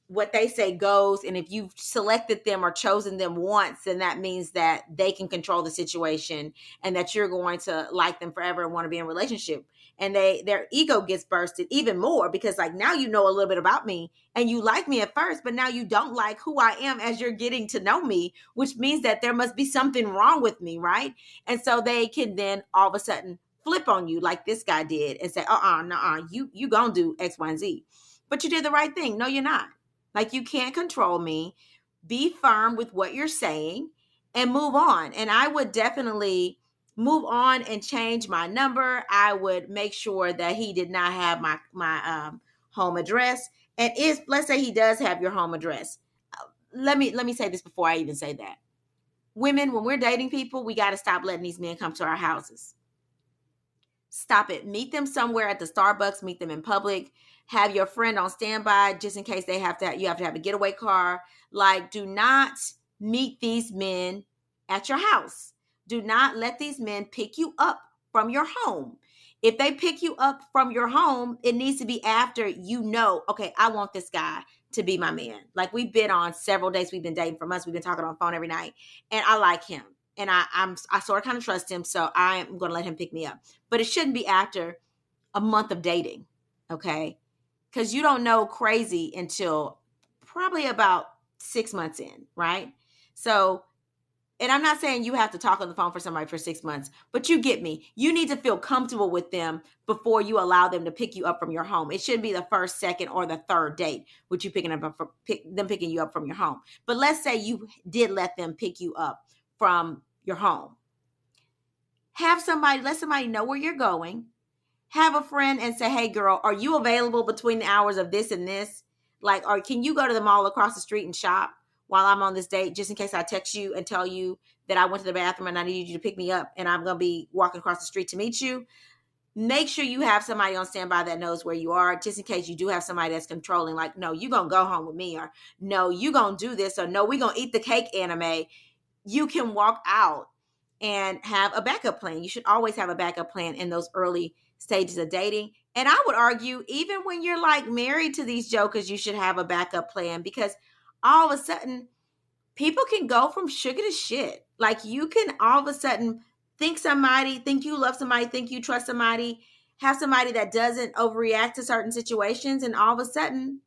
what they say goes. And if you've selected them or chosen them once, then that means that they can control the situation and that you're going to like them forever and want to be in a relationship. And their ego gets bursted even more because like now you know a little bit about me and you like me at first, but now you don't like who I am as you're getting to know me, which means that there must be something wrong with me, right? And so they can then all of a sudden flip on you like this guy did and say, nuh-uh, you gonna do X, Y, and Z. But you did the right thing. No, you're not. Like, you can't control me. Be firm with what you're saying and move on. And I would definitely move on and change my number. I would make sure that he did not have my home address. And if, let's say he does have your home address, let me say this before I even say that. Women, when we're dating people, we got to stop letting these men come to our houses. Stop it. Meet them somewhere at the Starbucks, meet them in public, have your friend on standby just in case you have to have a getaway car. Like, do not meet these men at your house. Do not let these men pick you up from your home. If they pick you up from your home, it needs to be after okay, I want this guy to be my man. Like, we've been on several dates. We've been dating for months. We've been talking on the phone every night. And I like him. And I sort of kind of trust him. So I'm going to let him pick me up. But it shouldn't be after a month of dating. Okay. Because you don't know crazy until probably about 6 months in. Right. So, and I'm not saying you have to talk on the phone for somebody for 6 months, but you get me. You need to feel comfortable with them before you allow them to pick you up from your home. It shouldn't be the first, second, or the third date with you picking you up from your home. But let's say you did let them pick you up from your home. Let somebody know where you're going. Have a friend and say, hey girl, are you available between the hours of this and this? Like, or can you go to the mall across the street and shop while I'm on this date, just in case I text you and tell you that I went to the bathroom and I need you to pick me up and I'm going to be walking across the street to meet you. Make sure you have somebody on standby that knows where you are, just in case you do have somebody that's controlling, like, no, you're going to go home with me, or no, you're going to do this, or no, we're going to eat the cake anime. You can walk out and have a backup plan. You should always have a backup plan in those early stages of dating. And I would argue, even when you're like married to these jokers, you should have a backup plan, because all of a sudden people can go from sugar to shit. Like, you can all of a sudden think you love somebody, think you trust somebody, have somebody that doesn't overreact to certain situations, and all of a sudden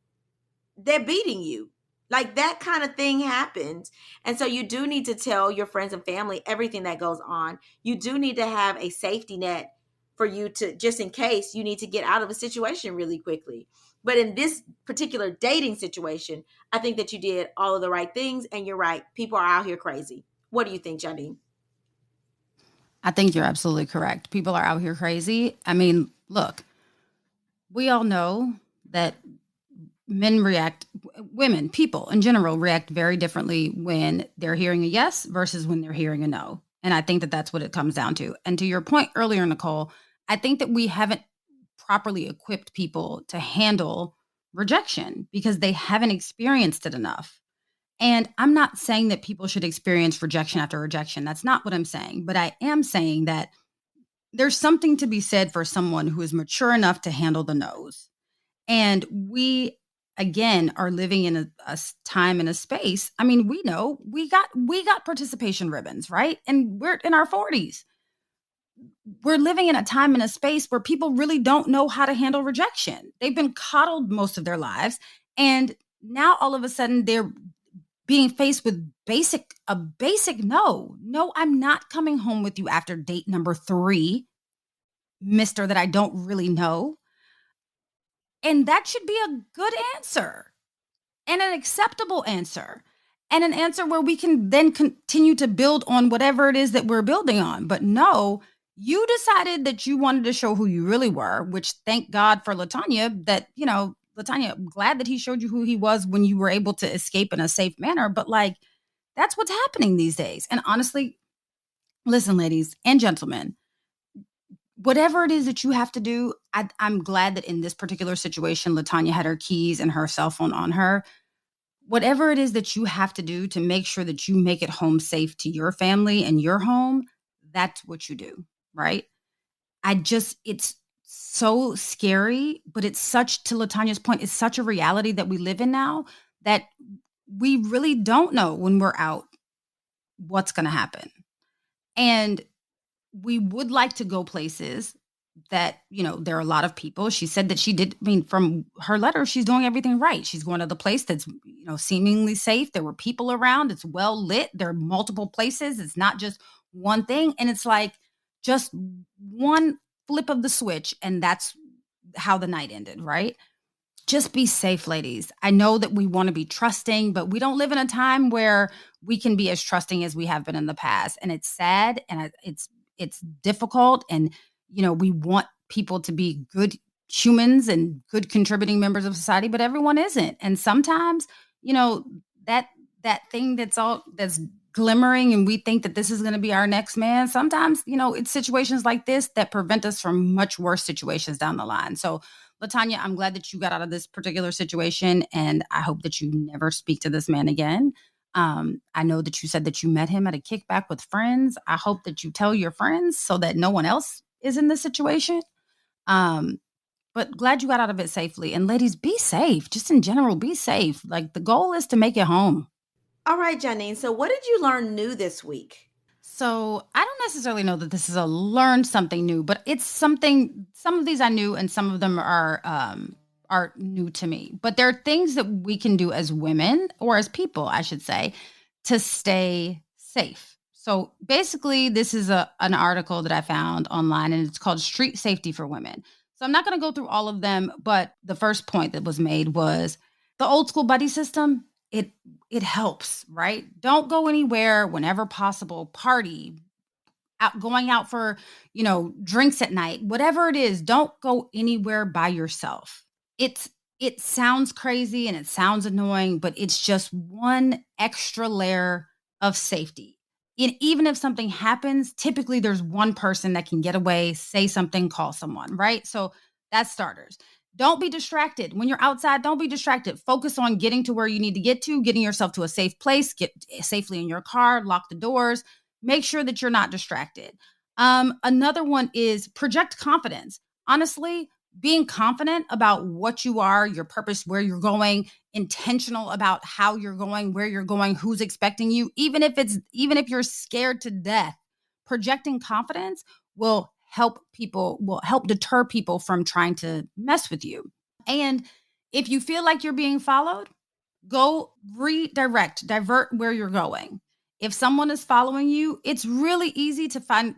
they're beating you. Like, that kind of thing happens. And so you do need to tell your friends and family everything that goes on. You do need to have a safety net for you to, just in case you need to get out of a situation really quickly. But in this particular dating situation, I think that you did all of the right things, and you're right. People are out here crazy. What do you think, Janine? I think you're absolutely correct. People are out here crazy. I mean, look, we all know that women, people in general react very differently when they're hearing a yes versus when they're hearing a no. And I think that that's what it comes down to. And to your point earlier, Nicole, I think that we haven't properly equipped people to handle rejection because they haven't experienced it enough. And I'm not saying that people should experience rejection after rejection. That's not what I'm saying. But I am saying that there's something to be said for someone who is mature enough to handle the no's. And we, again, are living in a time and a space. I mean, we know we got participation ribbons, right? And we're in our 40s. We're living in a time and a space where people really don't know how to handle rejection. They've been coddled most of their lives. And now all of a sudden they're being faced with a basic no. No, I'm not coming home with you after date number 3, mister that I don't really know. And that should be a good answer and an acceptable answer, and an answer where we can then continue to build on whatever it is that we're building on. But no, you decided that you wanted to show who you really were, which thank God for LaTanya that, LaTanya, I'm glad that he showed you who he was when you were able to escape in a safe manner. But like, that's what's happening these days. And honestly, listen, ladies and gentlemen, whatever it is that you have to do, I'm glad that in this particular situation, LaTanya had her keys and her cell phone on her. Whatever it is that you have to do to make sure that you make it home safe to your family and your home, that's what you do, right? It's so scary, but it's such, to LaTanya's point, it's such a reality that we live in now that we really don't know when we're out what's going to happen. And we would like to go places that, there are a lot of people. She said that from her letter, she's doing everything right. She's going to the place that's, seemingly safe. There were people around. It's well lit. There are multiple places. It's not just one thing. And it's like, just one flip of the switch, and that's how the night ended, right? Just be safe, ladies. I know that we want to be trusting, but we don't live in a time where we can be as trusting as we have been in the past. And it's sad and it's difficult. And, we want people to be good humans and good contributing members of society, but everyone isn't. And sometimes, that thing that's glimmering and we think that this is going to be our next man. Sometimes, it's situations like this that prevent us from much worse situations down the line. So LaTanya, I'm glad that you got out of this particular situation, and I hope that you never speak to this man again. I know that you said that you met him at a kickback with friends. I hope that you tell your friends so that no one else is in this situation. But glad you got out of it safely. And ladies, be safe. Just in general, be safe. Like, the goal is to make it home. All right, Janine. So what did you learn new this week? So I don't necessarily know that this is a learn something new, but it's something, some of these I knew and some of them are new to me. But there are things that we can do as women, or as people, I should say, to stay safe. So basically, this is an article that I found online, and it's called Street Safety for Women. So I'm not going to go through all of them, but the first point that was made was the old school buddy system. It helps, right? Don't go anywhere whenever possible. Party, going out for, drinks at night, whatever it is. Don't go anywhere by yourself. It sounds crazy and it sounds annoying, but it's just one extra layer of safety. And even if something happens, typically there's one person that can get away, say something, call someone, right? So that's starters. Don't be distracted. When you're outside, don't be distracted. Focus on getting to where you need to get to, getting yourself to a safe place, get safely in your car, lock the doors, make sure that you're not distracted. Another one is project confidence. Honestly, being confident about what you are, your purpose, where you're going, intentional about how you're going, where you're going, who's expecting you, even if you're scared to death, projecting confidence will help deter people from trying to mess with you. And if you feel like you're being followed, go divert where you're going. If someone is following you, it's really easy to kind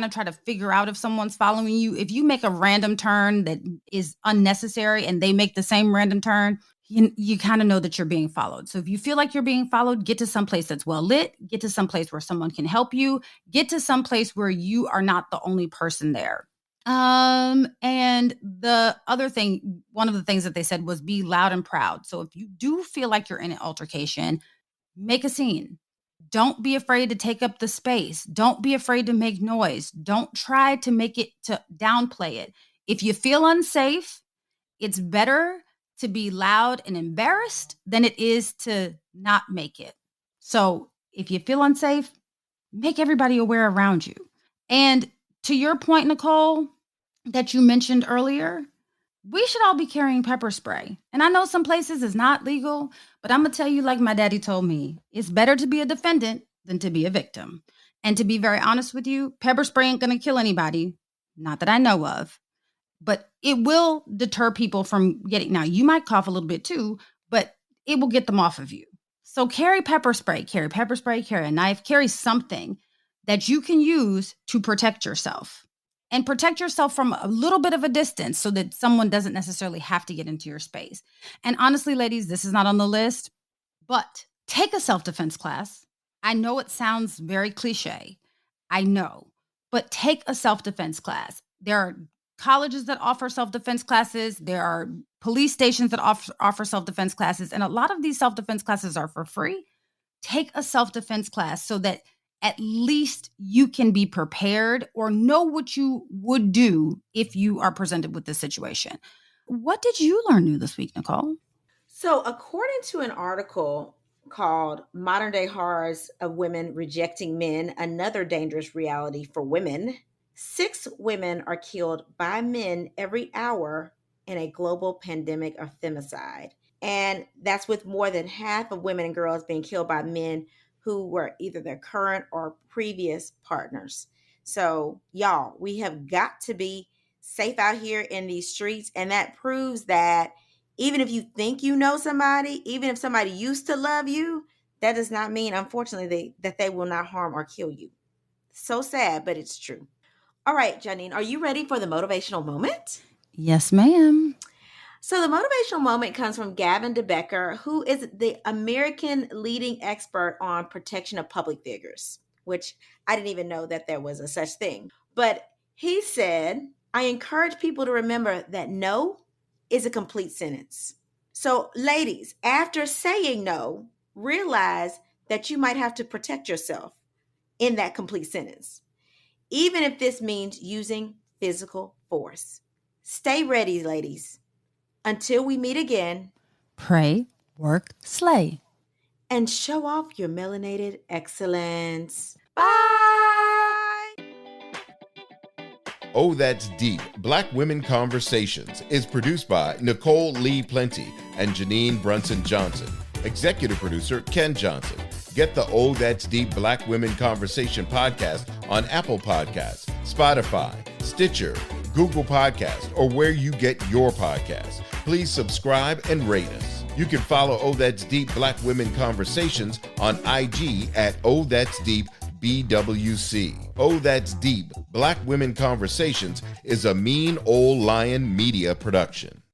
of try to figure out if someone's following you. If you make a random turn that is unnecessary and they make the same random turn, you kind of know that you're being followed. So if you feel like you're being followed, get to some place that's well lit, get to some place where someone can help you, get to some place where you are not the only person there. And the other thing, one of the things that they said was be loud and proud. So if you do feel like you're in an altercation, make a scene. Don't be afraid to take up the space. Don't be afraid to make noise. Don't try to downplay it. If you feel unsafe, it's better to be loud and embarrassed than it is to not make it. So if you feel unsafe, make everybody aware around you. And to your point, Nicole, that you mentioned earlier, we should all be carrying pepper spray. And I know some places it's not legal, but I'm going to tell you, like my daddy told me, it's better to be a defendant than to be a victim. And to be very honest with you, pepper spray ain't going to kill anybody, not that I know of, but it will deter people from getting, now you might cough a little bit too, but it will get them off of you. So carry pepper spray, carry a knife, carry something that you can use to protect yourself. And protect yourself from a little bit of a distance so that someone doesn't necessarily have to get into your space. And honestly, ladies, this is not on the list, but take a self-defense class. I know it sounds very cliche. I know, but take a self-defense class. There are colleges that offer self-defense classes. There are police stations that offer self-defense classes. And a lot of these self-defense classes are for free. Take a self-defense class so that at least you can be prepared or know what you would do if you are presented with this situation. What did you learn new this week, Nicole? So according to an article called Modern Day Horrors of Women Rejecting Men, Another Dangerous Reality for Women, 6 women are killed by men every hour in a global pandemic of femicide. And that's with more than half of women and girls being killed by men who were either their current or previous partners. So, y'all, we have got to be safe out here in these streets. And that proves that even if you think you know somebody, even if somebody used to love you, that does not mean, unfortunately, that they will not harm or kill you. So sad, but it's true. All right, Janine, are you ready for the motivational moment? Yes, ma'am. So the motivational moment comes from Gavin DeBecker, who is the American leading expert on protection of public figures, which I didn't even know that there was a such thing. But he said, I encourage people to remember that no is a complete sentence. So ladies, after saying no, realize that you might have to protect yourself in that complete sentence, even if this means using physical force. Stay ready, ladies. Until we meet again, Pray, work, slay. and show off your melanated excellence. Bye! Oh, That's Deep, Black Women Conversations is produced by Nicole Lee Plenty and Janine Brunson Johnson. Executive producer, Ken Johnson. Get the Oh, That's Deep Black Women Conversation podcast on Apple Podcasts, Spotify, Stitcher, Google Podcasts, or where you get your podcasts. Please subscribe and rate us. You can follow Oh, That's Deep Black Women Conversations on IG at Oh, That's Deep BWC. Oh, That's Deep Black Women Conversations is a Mean Old Lion Media production.